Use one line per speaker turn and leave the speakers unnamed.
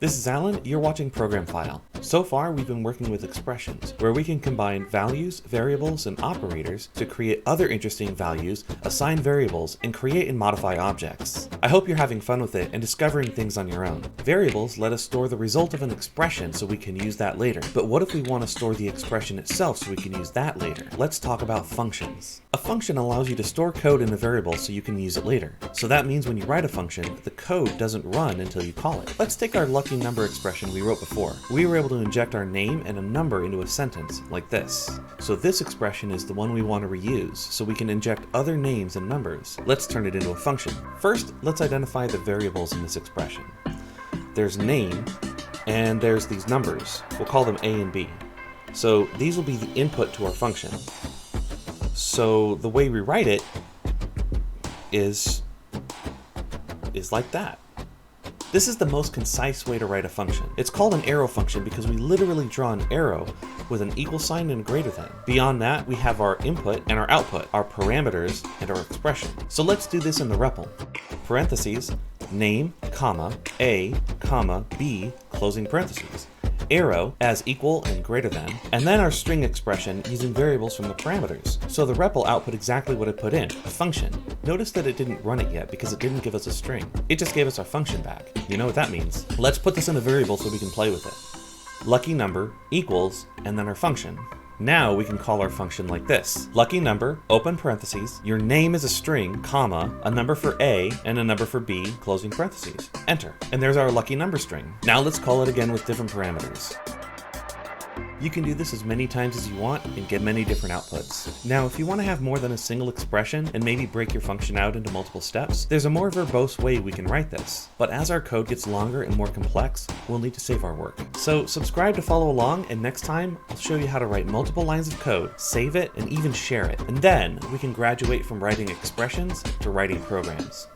This is Alan, you're watching Program File. So far, we've been working with expressions, where we can combine values, variables, and operators to create other interesting values, assign variables, and create and modify objects. I hope you're having fun with it and discovering things on your own. Variables let us store the result of an expression so we can use that later. But what if we want to store the expression itself so we can use that later? Let's talk about functions. A function allows you to store code in a variable so you can use it later. So that means when you write a function, the code doesn't run until you call it. Let's take our lucky number expression we wrote before. We were able to inject our name and a number into a sentence, like this. So this expression is the one we want to reuse, so we can inject other names and numbers. Let's turn it into a function. First, let's identify the variables in this expression. There's name, and there's these numbers. We'll call them A and B. So these will be the input to our function. So the way we write it is like that. This is the most concise way to write a function. It's called an arrow function because we literally draw an arrow with an equal sign and a greater than. Beyond that, we have our input and our output, our parameters and our expression. So let's do this in the REPL. Parentheses, name, comma, A, comma, B, closing parentheses. Arrow as equal and greater than, and then our string expression using variables from the parameters. So the REPL output exactly what it put in, a function. Notice that it didn't run it yet because it didn't give us a string. It just gave us our function back. You know what that means. Let's put this in a variable so we can play with it. Lucky number equals, and then our function. Now we can call our function like this. Lucky number, open parentheses, your name is a string, comma, a number for A and a number for B, closing parentheses. Enter. And there's our lucky number string. Now let's call it again with different parameters. You can do this as many times as you want and get many different outputs. Now, if you want to have more than a single expression and maybe break your function out into multiple steps, there's a more verbose way we can write this. But as our code gets longer and more complex, we'll need to save our work. So subscribe to follow along, and next time I'll show you how to write multiple lines of code, save it, and even share it. And then we can graduate from writing expressions to writing programs.